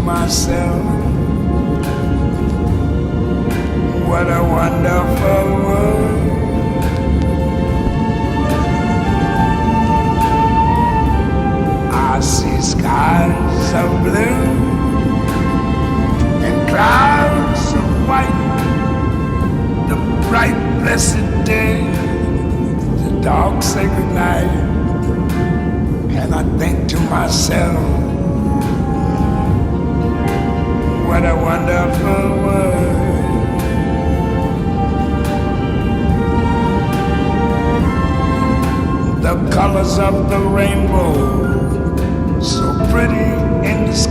myself, what a wonderful world. I see skies of blue and clouds of white, the bright blessed day, the dark sacred night, and I think to myself, what a wonderful world. The colors of the rainbow, so pretty in the sky.